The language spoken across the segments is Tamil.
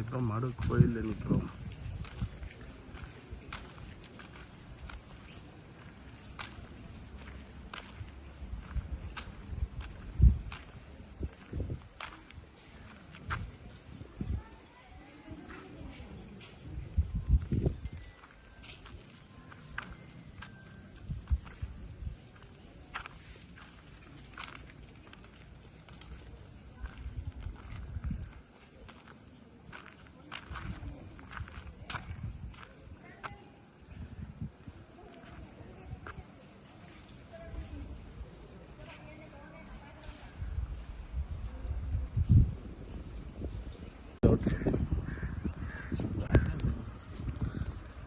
இப்போ மடு கோயிலில் நிற்கிறோம்.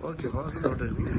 ஓகே ஃபாஸ்ட் அவுட் இருக்கு.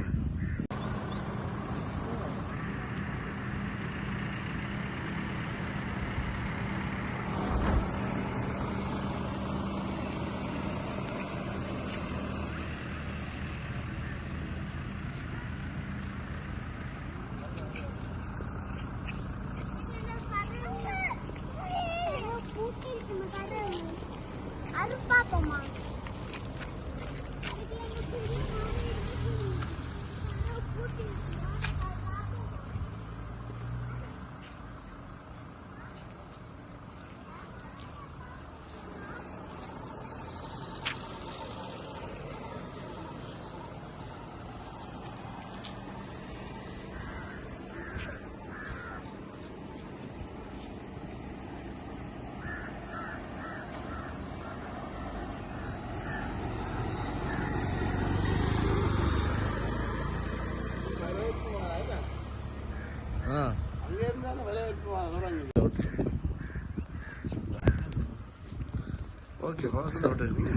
ஓகே ஃபாஸ்ட் அவுட் இருக்கு.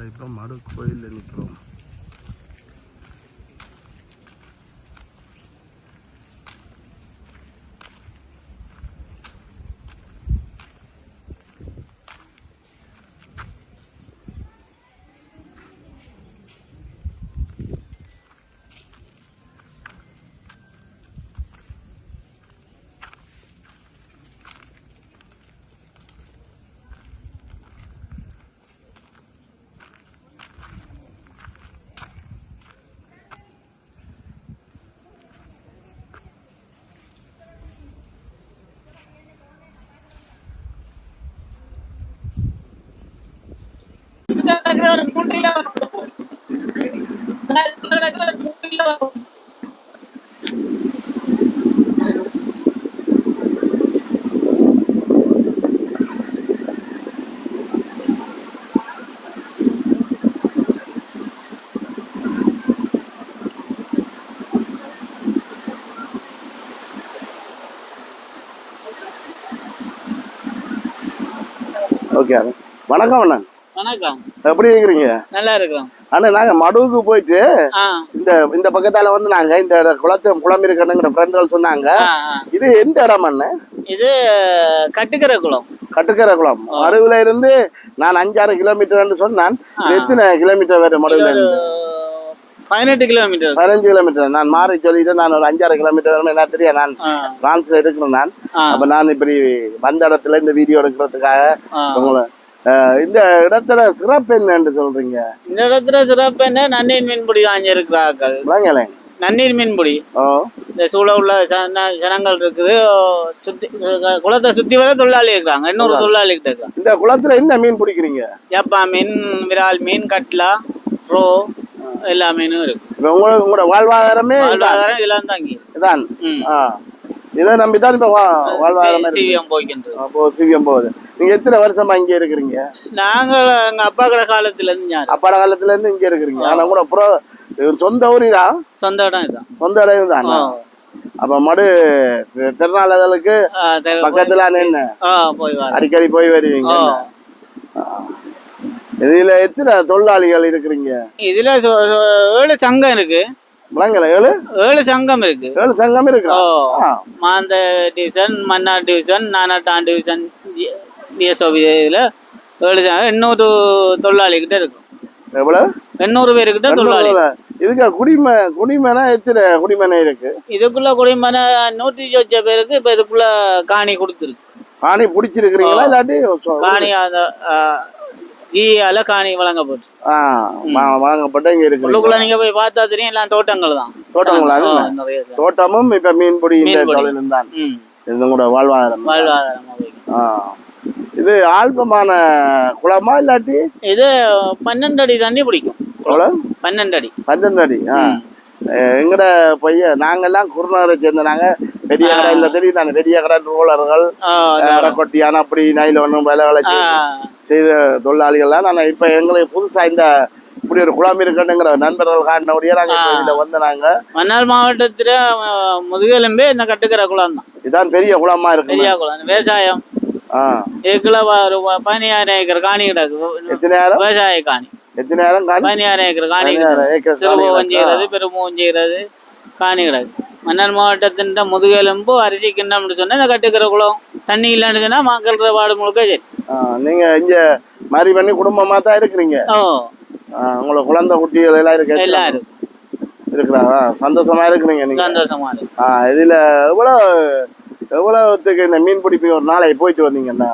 இப்போ மடு கோயிலில் நிற்கிறோம். ஓகே வணக்கம் அண்ணா. வணக்கம். எப்படி இருக்கிறீங்க? நல்லா இருக்கிறோம் அண்ணா. நாங்க மடுவுக்கு போயிட்டு இந்த இந்த பக்கத்தால வந்து நாங்க இந்த குளம் இருக்கணுங்கிற ஃப்ரெண்ட்கள் சொன்னாங்க. இது எந்த இடம் அண்ணா? இது கட்டுக்கரை குளம். கட்டுக்கரை குளம். மடுவுல இருந்து நான் 5-6 கிலோமீட்டர் சொன்னான். எத்தனை கிலோமீட்டர் வேறு மடுவுல இருந்து? 18 கிலோமீட்டர். 15 கிலோமீட்டர். நான் மாறி சொல்லிட்டு நான் ஒரு 5-6 கிலோமீட்டர் என்ன தெரியும். நான் பிரான்ஸ்ல இருக்கிறேன். நான் அப்ப நான் இப்படி வந்த இடத்துல இந்த வீடியோ எடுக்கிறதுக்காக உங்களை இந்த இடத்துல சிறப்பு என்னன்னு சொல்றீங்க? இந்த இடத்துல சிறப்பு என்ன? நன்னீர் மீன்பிடி வாங்கியிருக்கிறார்கள். நன்னீர் மீன்பிடி இந்த சூழ உள்ள ஜனங்கள் இருக்குது. சுத்தி குளத்தை சுத்தி வர தொழிலாளி இருக்கிறாங்க. 800 தொழிலாளி கிட்ட இருக்காங்க. இந்த குளத்துல என்ன மீன் பிடிக்கிறீங்க? எப்பா மீன், விரால் மீன், கட்லா, ரோ எல்லா மீனும் இருக்கு. உங்களோட வாழ்வாதாரமே இதெல்லாம் தாங்கி இதான். இதை நம்பிதான் இப்ப வாழ்வாதாரம் சிவிஎம் போய்கின்றது. அப்போ சிவிஎம் போகுது. நீங்க எத்தனை வருஷமா இங்க இருக்கிறீங்க? நாங்கள் எங்க அப்பா கடை காலத்துல இருந்து அப்பாட காலத்துல இருந்து இங்க இருக்கிறீங்க. ஆனா கூட அப்புறம் சொந்த ஊர் தான்? சொந்த இடம் இதுதான். சொந்த இடம் தான். அப்ப மடு திருநாளுக்கு பக்கத்துல என்ன போய் அடிக்கடி போய் வருவீங்க? இதுல எத்தனை தொழிலாளிகள் இருக்கிறீங்க? இதுல 7 சங்கம் இருக்கு. விளங்கல? 7 சங்கம் இருக்கு. 7 சங்கம் இருக்கு. Manthai division, Mannar division, Nanattan division, DSOP இதுல 7 சங்கம். 800 தொழிலாளி கிட்ட இருக்கும். எவ்வளவு? 800 பேருக்கிட்ட தொழிலாளி. இதுக்கு குடிமனை எத்தனை குடிமனை இருக்கு? இதுக்குள்ள குடிமனை 120 பேருக்கு இப்ப இதுக்குள்ள காணி கொடுத்துருக்கு. காணி பிடிச்சிருக்கிறீங்களா இல்லாட்டி காணி அந்த ஜிஆல காணி வழங்கப்பட்டு வழங்கப்பட்ட இங்க இருக்கு. உள்ளுக்குள்ள நீங்க போய் பார்த்தா தெரியும், எல்லாம் தோட்டங்கள் தான். தோட்டங்களா? தோட்டமும் இப்ப மீன்பிடி இந்த தொழிலும் தான் கூட வாழ்வாதாரம். இது ஆல்பமான குளமா இல்லாட்டி? இது 12 அடி தண்ணி பிடிக்கும். 12 அடி. 12 அடி. எங்கட பையன் நாங்கெல்லாம் குருநகரை சேர்ந்த நாங்க பெரிய கடை இல்ல தெரியும் தானே, பெரிய கடை ரோலர்கள் கொட்டியான அப்படி நைலவனும் வேலைகளை செய்த தொழிலாளிகள்லாம் நான் இப்ப எங்களுக்கு புதுசா இந்த இப்படி ஒரு குளம் இருக்குங்கிற நண்பர்கள் காட்டினபடியே நாங்க வந்து நாங்க மன்னார் மாவட்டத்துல முதுகெலும்பே இந்த கட்டுக்கிற குளம் தான். இதுதான் பெரிய குளமா இருக்கு. பெரிய குளம். விவசாயம் ஏக்குல 15,000 ஏக்கர் காணி கிடக்கு. எத்தனாயிரம் விவசாய காணி? எத்தனாயிரம் காணி? 15,000 ஏக்கர் காணி. சிறுபோகம் செய்யறது, பெருமோகம் செய்யறது காணி கிடக்கு. மன்னார் மாவட்டத்தின் முதுகெலும்பு அரிசி கிண்ணம்னு சொன்னா இந்த கட்டுக்கிற குளம். தண்ணி இல்லைன்னு சொன்னா மக்கள் வாடு முழுக்க சரி. நீங்க இங்க மாதிரி பண்ணி குடும்பமா தான் இருக்கிறீங்க? உங்களை குழந்தை குட்டிகள் எல்லாம் இருக்கு? எல்லாம் இருக்கு. இருக்கிறாங்க. சந்தோஷமா இருக்கிறீங்க நீங்க? சந்தோஷமா இருக்கு. இதுல எவ்வளவுக்கு இந்த மீன் பிடிப்பு ஒரு நாளைக்கு போயிட்டு வந்தீங்கன்னா?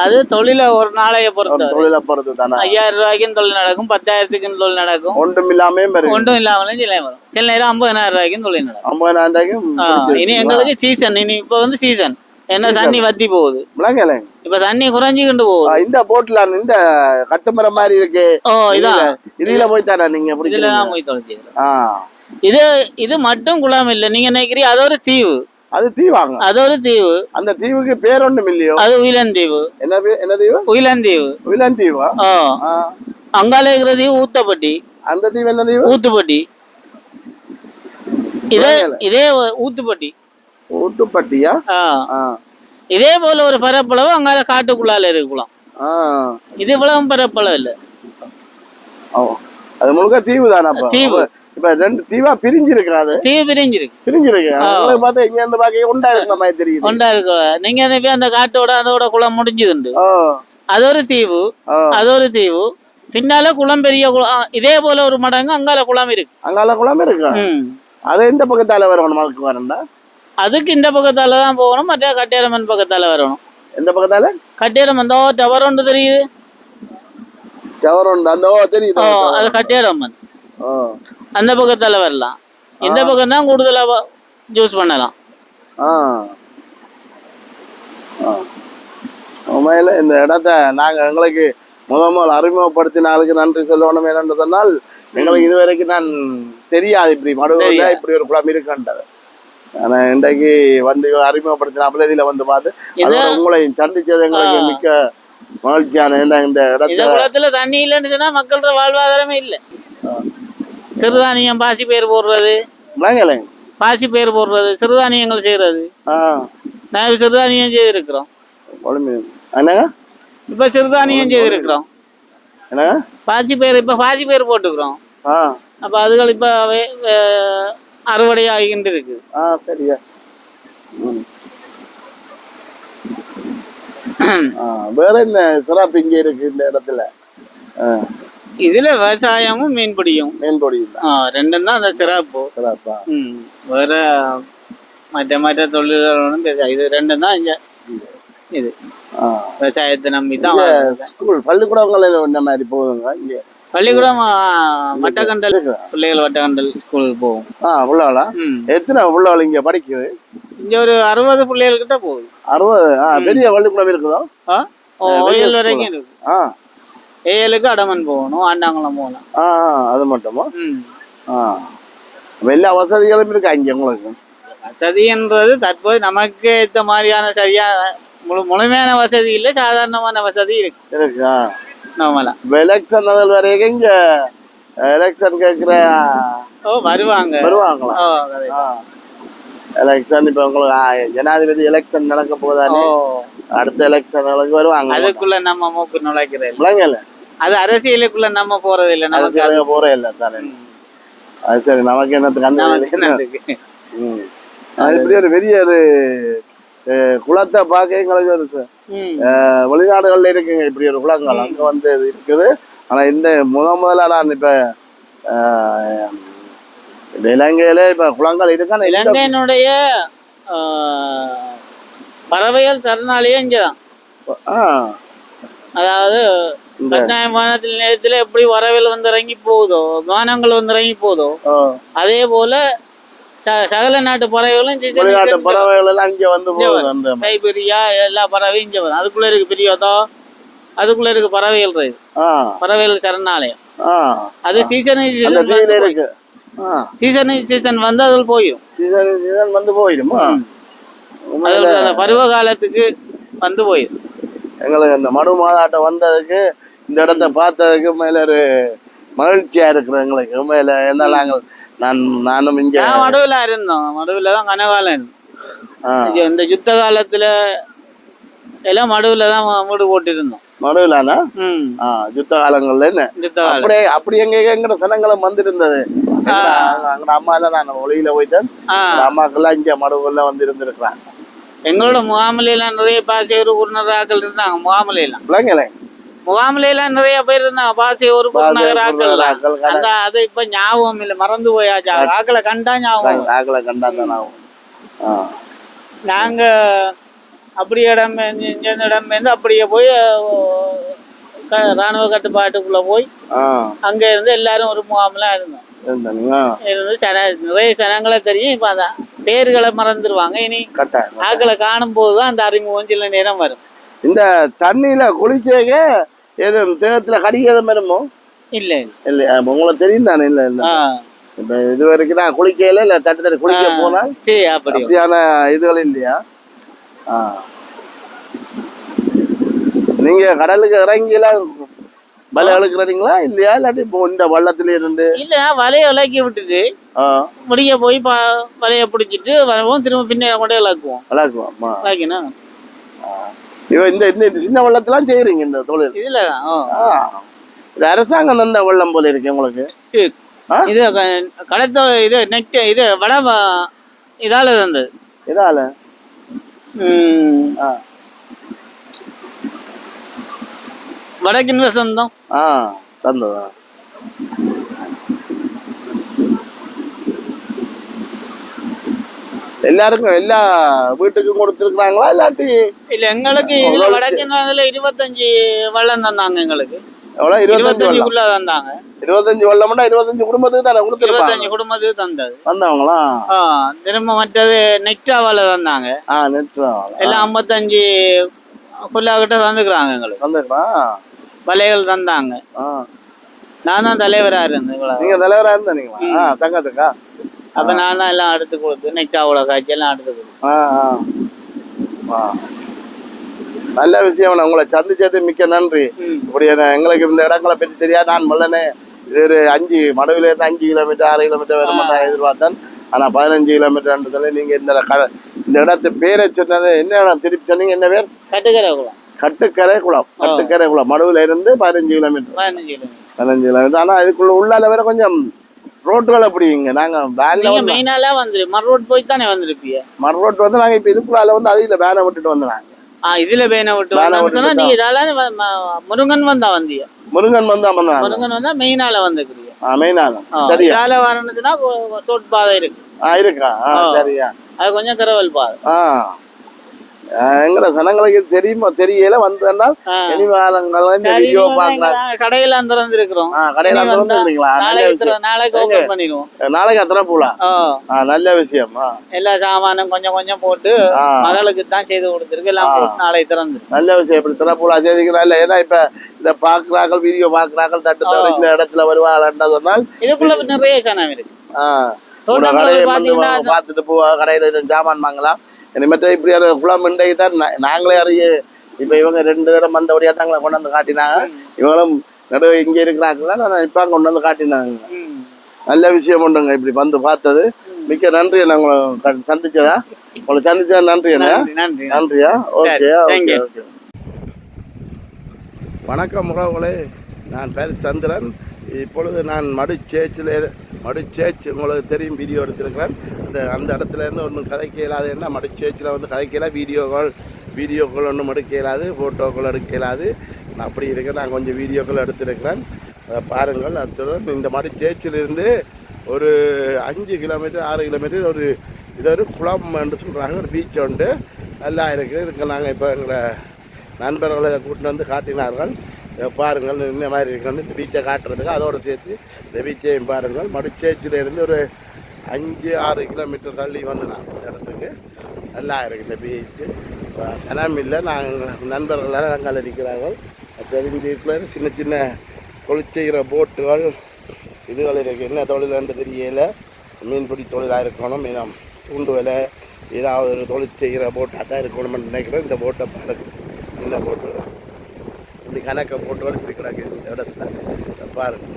அது தொழில ஒரு நாளைய பொறுத்து. தொழில பொறுத்து தானே. 5,000 ரூபாய்க்கும் தொழில் நடக்கும், 10,000க்கு தொழில் நடக்கும். ஒன்றும் இல்லாம ஒன்றும் இல்லாமலும் சில வரும். சில நேரம் 50,000 ரூபாய்க்கும் தொழில் நடக்கும். 50,000 ரூபாய்க்கும். இனி எங்களுக்கு சீசன். இனி இப்ப வந்து சீசன். என்ன தண்ணி வத்தி போகுது. இப்ப தண்ணி குறைஞ்சிக்கிட்டு போகுது. இந்த போட்ல இந்த கட்டுமரம் மாதிரி இருக்கு. இதுல போய் தானே நீங்க? இதுலதான் போய் தொலைச்சிக்கிறோம். இது மட்டும் குளம் இல்ல. நீங்க நினைக்கிறீங்க அது ஒரு தீவு. அது தீவாங்க? அது ஒரு தீவு. அந்த தீவுக்கு பேர் ஒண்ணும் இல்லையோ? அது உயிலந்தீவு. என்ன தீவு? உயிலந்தீவு. உயிலந்தீவா? அங்கால இருக்கிற தீவு ஊத்தப்பட்டி. அந்த தீவு என்ன தீவு? ஊத்துப்பட்டி. இதே ஊத்துப்பட்டி. ஊத்துப்பட்டியா? இதே போல ஒரு பரப்பளவு அங்கால காட்டுக்குள்ளால இருக்கலாம். இது இவ்வளவு பரப்பளவு இல்ல. அது முழுக்க தீவு தானே? தீவு. இப்ப 2 தீவா பிரிஞ்சிருக்காது. தீவு பிரிஞ்சிருக்கு. பார்த்தா இங்க இருந்து பாக்க ஒண்டா இருக்கிற மாதிரி தெரியுது. ஒண்டா இருக்கு. நீங்க அந்த காட்டோட அதோட குளம் முடிஞ்சதுண்டு. அது ஒரு தீவு. அது ஒரு தீவு. பின்னால குளம் பெரிய குளம். இதே போல ஒரு மடங்கு அங்கால குளம் இருக்கு. அங்கால குளம் இருக்கு. அது எந்த பக்கத்தால வரணும்? மலைக்கு வரணும்னா அதுக்கு இந்த பக்கத்தால தான் போகணும். மற்ற கட்டியரமன் பக்கத்தால வரணும். எந்த பக்கத்தால? கட்டியரமன். டவர் ஒன்று தெரியுது. டவர் ஒன்று அந்த தெரியுது. அது கட்டியரமன். அந்த பக்கத்தால வரலாம். இந்த பக்கம் தான் கூடுதலா ஜூஸ் பண்ணலாம். உண்மையில இந்த இடத்த நாங்க எங்களுக்கு முதல் அறிமுகப்படுத்தின ஆளுக்கு நன்றி சொல்லணும். என்னென்று சொன்னால் எங்களுக்கு இதுவரைக்கும் நான் தெரியாது இப்படி மடுவில் இப்படி ஒரு குளம் இருக்குன்றது. ஆனா இன்றைக்கு வந்து அறிமுகப்படுத்தினாப்புல இதுல வந்து பார்த்து உங்களை சந்திச்சது எங்களுக்கு மிக்க மகிழ்ச்சியான. இந்த இடத்துல தண்ணி இல்லைன்னு சொன்னா மக்களோட வாழ்வாதாரமே இல்லை. சிறுதானியம் பாசி பயிர் போடுறது, பாசி பயிர் போடுறது, சிறுதானியங்கள் செய்யறது. நாங்க சிறுதானியம் செய்திருக்கிறோம். இப்ப சிறுதானியம் செய்திருக்கிறோம். பாசி பயிர் இப்ப பாசி பயிர் போட்டுக்கிறோம். அப்ப அதுகள் இப்ப அறுவடை ஆகிட்டு இருக்கு. சரியா. வேற என்ன சிறப்பு இங்க இருக்கு இந்த இடத்துல? இதுல விவசாயமும் மீன்பிடியும். ரெண்டும் தான் அந்த சிறப்பு. வேற மற்ற தொழில்களும் இது ரெண்டும் தான் இங்க. இது விவசாயத்தை நம்பி தான். ஸ்கூல் பள்ளிக்கூடங்கள் என்ன மாதிரி போகுதுங்க இங்க? பள்ளிக்கூடம் வட்டக்கண்டல் பிள்ளைகள் வட்டக்கண்டல் ஸ்கூலுக்கு போகும். உள்ளாளா? எத்தனை உள்ளாள் இங்க படிக்குது? இங்க ஒரு 60 பிள்ளைகள் கிட்ட போகுது. 60? பெரிய பள்ளிக்கூடம் இருக்குதோ? ஏழு வரைக்கும் இருக்கு. ஏழுக்கு அடமன் போகணும், ஆண்டாங்குளம் போகலாம். அது மட்டுமா? எல்லா வசதிகளும் இருக்கா இங்க உங்களுக்கு? வசதின்றது தற்போது நமக்கு ஏற்ற மாதிரியான சரியான முழுமையான வசதி இல்லை, சாதாரணமான வசதி இருக்கா? எலெக்ஷன் வரைக்கும் இங்க எலெக்ஷன் கேட்கிற வருவாங்களா? எலெக்ஷன் இப்ப உங்களுக்கு ஜனாதிபதி எலெக்ஷன் நடக்க போதானே, அடுத்த எலெக்ஷன்களுக்கு வருவாங்க. அதுக்குள்ள நம்ம மூக்கு நுழைக்கிறேன். அது அரசியலுக்குள்ள நம்ம போறது இல்லை, நமக்கு அதுக்காக போறே இல்லை தானே. அது சரி, நமக்கு என்னத்துக்கு அந்த வேலைக்கு. அது இப்படி ஒரு பெரிய ஒரு குளத்தை பார்க்க எங்களுக்கு ஒரு வெளிநாடுகள்ல இருக்குங்க இப்படி ஒரு குளங்கள் அங்க வந்து இருக்குது. ஆனா இந்த முதல்ல நான் இப்ப இலங்கையில இப்ப குளங்கள் இருக்கா. இலங்கையினுடைய பறவைகள் சரணாலயம் இங்கதான். அதாவது கட்டாயம் வானத்தில் நேரத்துல எப்படி வரவேல் வந்து இறங்கி போகுதோ, விமானங்கள் வந்து இறங்கி போதோ, அதே போல சகல நாட்டு பறவைகளும் பறவைகள் எல்லாம் இங்க வந்து சைபீரியா எல்லா பறவையும் இங்க வரும். அதுக்குள்ள இருக்கு பெரியதோ, அதுக்குள்ள இருக்கு பறவைகள் பறவைகள் சரணாலயம். அது சீசன் வந்து அதில் போயிடும். சீசன் வந்து போயிடும். அந்த பருவ காலத்துக்கு வந்து போயிடும். எங்களுக்கு அந்த மடு மாதாட்டம் வந்ததுக்கு இந்த இடத்த பார்த்ததுக்கு மேல ஒரு மகிழ்ச்சியா இருக்கிற எங்களுக்கு மேல என்ன. நானும் இங்க மடுவில் இருந்தோம். மடுவில் தான் கனகாலம் இருந்தோம். இந்த யுத்த காலத்துல எல்லாம் மடுவில் தான் வீடு போட்டிருந்தோம். மடுவிலானா யுத்த காலங்கள்ல என்ன அப்படி எங்கிற சனங்களும் வந்துருந்தது. அங்க அம்மா எல்லாம் நான் ஒளியில போயிட்டேன். அம்மாக்கெல்லாம் இங்க மடுவுல வந்து இருந்திருக்கிறாங்க. எங்களோட முகாமிலாம் நிறைய பாசையூர் குருநகராக்கள் இருந்தாங்க. முகாமிலாம் நிறைய பேர் இருந்தாங்க. பாசையூர் குருநகராக்கள். அது இப்ப ஞாபகம் இல்லை, மறந்து போயாச்சு. ஆக்களை கண்டா ஞாபகம். ஆக்களை கண்டா தான் ஞாபகம். நாங்க அப்படி இடம் அப்படியே போய் ராணுவ கட்டுப்பாட்டுக்குள்ள போய் அங்க இருந்து எல்லாரும் ஒரு முகாம்லாம் இருந்தோம். நிறைய சனங்களை தெரியும். இப்ப அதான் பேர்களை மறந்துடுவாங்க. இனி ஆக்களை காணும் போதுதான் அந்த அறிமுகம் சில நேரம் வரும். இந்த தண்ணியில குளிக்க தேகத்துல கடிக்காத மரமோ இல்ல இல்ல உங்களுக்கு தெரியும் தானே. இல்ல இல்ல இப்ப இது வரைக்கும் நான் குளிக்கல இல்ல தட்டு குளிக்க போனா சரி அப்படியான இதுகள் இல்லையா. நீங்க கடலுக்கு இறங்கிலாம் வலை அழுக்கிறீங்களா இல்லையா? இல்லாட்டி இப்போ இந்த வள்ளத்துல இருந்து இல்ல வலைய விளக்கி விட்டுட்டு முடிய போய் வலைய பிடிச்சிட்டு வருவோம். திரும்ப பின்ன கொண்டே விளக்குவோம். இந்த சின்ன வள்ளத்தெல்லாம் செய்யறீங்க இந்த தொழில் இதுலதான். இது அரசாங்கம் தந்த வெள்ளம் போல இருக்கு உங்களுக்கு. இது கடத்த இது நெக்ட் இது வட இதால தந்தது. இதால வடக்கு சொந்தம் தந்ததா. எல்லாருக்கும் எல்லா வீட்டுக்கும் கொடுத்துருக்காங்களா இல்லாட்டி? இல்ல எங்களுக்கு இதுல வடக்கு 25 வள்ளம் தந்தாங்க. எங்களுக்கு 25 தந்தாங்க. 25 வள்ளம்னா 25 குடும்பத்துக்கு தானே கொடுத்துருப்பாங்க. 25 குடும்பத்துக்கு தந்தது தந்தவங்களா. திரும்ப மற்றது நெக்டாவால தந்தாங்க. எல்லாம் 55 புல்லாகிட்ட தந்துக்கிறாங்க. எங்களுக்கு தந்துக்கலாம் வலைகள் தந்தாங்க. நான் தான் தலைவரா இருந்தேன். நீங்க தலைவரா இருந்தீங்களா சங்கத்துக்கா? அப்ப நான் தான் எல்லாம் எடுத்து கொடுத்து நெக்டாவோட காய்ச்சி எல்லாம் எடுத்து கொடுத்து. நல்ல விஷயம். உங்களை சந்திச்சது மிக்க நன்றி. இப்படி எங்களுக்கு இந்த இடங்களை பற்றி தெரியாது. நான் முதல்ல இது ஒரு 5 மடுவில இருந்து 5 கிலோமீட்டர் 6 கிலோமீட்டர் வர மாட்டேன் எதிர்பார்த்தேன். ஆனா 15 கிலோமீட்டர்ன்றதுல நீங்க இந்த இடத்து பேரை சொன்னது என்ன இடம் திருப்பி சொன்னீங்க? என்ன பேர்? கட்டுக்கரை குளம். கட்டுக்கரை குளம். மடுவில இருந்து 15 கிலோமீட்டர். 15 கிலோமீட்டர். ஆனா இதுக்குள்ள உள்ளால வேற கொஞ்சம் ரோட்டுகள் அப்படிங்க. நாங்க மெயினால வந்து மர் ரோட் போய் தானே வந்திருப்பீங்க. மர் ரோட் வந்து நாங்க இப்ப இதுக்குள்ளால வந்து அதுல வேனை விட்டுட்டு வந்தாங்க. இதுல வேனை விட்டு சொன்னா நீங்க இதால முருகன் வந்தா வந்தியா? முருகன் வந்தா முருகன் வந்தா மெயினால வந்துக்கிறீங்க. மெயினால சரி. இதால வரணுச்சுன்னா சோட் பாதை இருக்கு. இருக்கா? சரியா. அது கொஞ்சம் கரவல் பாதை. எங்கட சனங்களுக்கு தெரியுமா தெரியல வந்தா வீடியோ பாக்குறாங்க. கடையில திறந்துருக்கிறோம். கடையில திறந்துருக்கீங்களா? நாளைக்கு ஓபன் பண்ணிடுவோம். நாளைக்கு அத்தனை போலாம். நல்ல விஷயம். எல்லா சாமானும் கொஞ்சம் கொஞ்சம் போட்டு மகளுக்கு தான் செய்து கொடுத்துருக்கு. எல்லாம் போட்டு நாளைக்கு திறந்து. நல்ல விஷயம். இப்படி திறப்பூலா செய்திக்கிறா இல்ல? ஏன்னா இப்ப இந்த பாக்குறாக்கள் வீடியோ பாக்குறாக்கள் தட்டு தவிர இந்த இடத்துல வருவாங்கன்னு சொன்னால் இதுக்குள்ள நிறைய சனம் இருக்கு. பாத்துட்டு போவா. கடையில ஜாமான் வாங்கலாம். இனிமேட்டு இப்படியான குளம் இன்றைக்கு தான் நாங்களே அறிய. இப்போ இவங்க 2 தடவை வந்தபடியாக தான் எங்களை கொண்டு வந்து காட்டினாங்க. இவங்களும் நடுவே இங்கே இருக்கிறாங்களா நான் இப்போ கொண்டு வந்து காட்டினாங்க. நல்ல விஷயம் உண்டுங்க இப்படி வந்து பார்த்தது. மிக்க நன்றி. உங்களை சந்திச்சதா உங்களை சந்திச்சதா நன்றி. நன்றியா? Okay okay okay. வணக்கம் உறவுகளே. நான் பேர் சந்திரன். இப்பொழுது நான் மடுச்சேச்சு உங்களுக்கு தெரியும், வீடியோ எடுத்திருக்கிறேன். அந்த இடத்துல இருந்து ஒன்றும் கதைக்க இயலாது. என்ன மடுச்சேச்சில் வந்து கதைக்கலாம், வீடியோக்கள் ஒன்றும் எடுக்க இயலாது, ஃபோட்டோக்கள் எடுக்க இயலாது. நான் அப்படி இருக்கேன். நான் கொஞ்சம் வீடியோக்கள் எடுத்திருக்கிறேன், அதை பாருங்கள். அத்துடன் இந்த மடுச்சேச்சிலிருந்து ஒரு 5 கிலோமீட்டர் 6 கிலோமீட்டர் ஒரு குளம் என்று சொல்கிறாங்க, ஒரு பீச் உண்டு, நல்லா இருக்குது. இதுக்கு நாங்கள் இப்போ எங்களை நண்பர்களை கூட்டிட்டு வந்து காட்டினார்கள். பாருங்கள் இந்த மாதிரி இருக்கு. இந்த பீச்சை காட்டுறதுக்கு அதோடு சேர்த்து இந்த பீச்சையும் பாருங்கள். மடுச்சேச்சிலேருந்து ஒரு 5-6 கிலோமீட்டர் தள்ளி வந்து நான் இந்த இடத்துக்கு நல்லா இருக்குது இந்த பீச்சு. சனம் இல்லை, நாங்கள் நண்பர்களெல்லாம் நாங்கள் இருக்கிறார்கள். தெரிஞ்சுக்குள்ள சின்ன சின்ன தொழில் செய்கிற போட்டுகள் இதுகள் இருக்குது. என்ன தொழில் தெரியல, மீன்பிடி தொழிலாக இருக்கணும், மீனம் தூண்டு வேலை, ஏதாவது ஒரு தொழில் செய்கிற போட்டாக தான் இருக்கணும்னு நினைக்கிறேன். இந்த போட்டை பாருங்க, சின்ன போட்டு இப்படி கணக்க போட்டுகள் இப்படி கிடக்கு இந்த இடத்துல பாருங்க.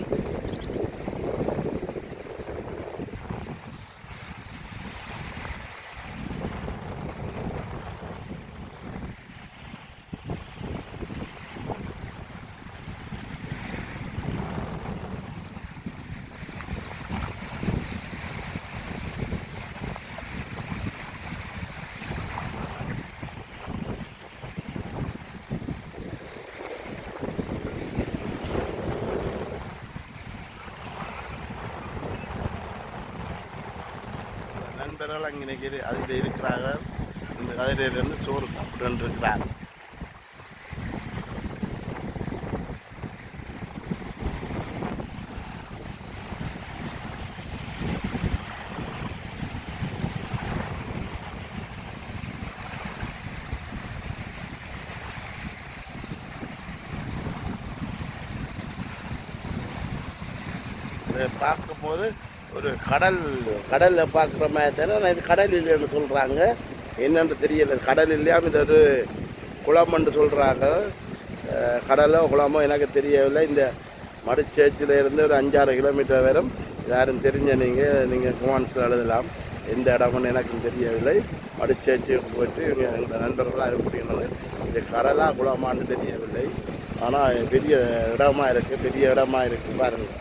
நண்பர்கள் அங்கே இன்னைக்கு அதில் இருக்கிறார்கள். இந்த கதிரையிலேருந்து சோறு சாப்பிட்டு இருக்கிறார். இதை பார்க்கும்போது ஒரு கடலில் பார்க்குற மாதிரி தானே, இது கடல் இல்லைன்னு சொல்கிறாங்க. என்னென்னு தெரியல, கடல் இல்லையாமல் இது ஒரு குளம்னு சொல்கிறாங்க. கடலோ குளமோ எனக்கு தெரியவில்லை. இந்த மடுச்சேச்சிலேருந்து ஒரு 5-6 கிலோமீட்டர் வரும். யாரும் தெரிஞ்ச நீங்கள் கமெண்ட்ஸில் எழுதலாம். எந்த இடம்னு எனக்கு தெரியவில்லை. மடுச்சேச்சி போய்ட்டு எங்கள் நண்பர்களாக இருக்கிறது. இது கடலாக குளமானு தெரியவில்லை. ஆனால் பெரிய இடமா இருக்குது பாருங்கள்.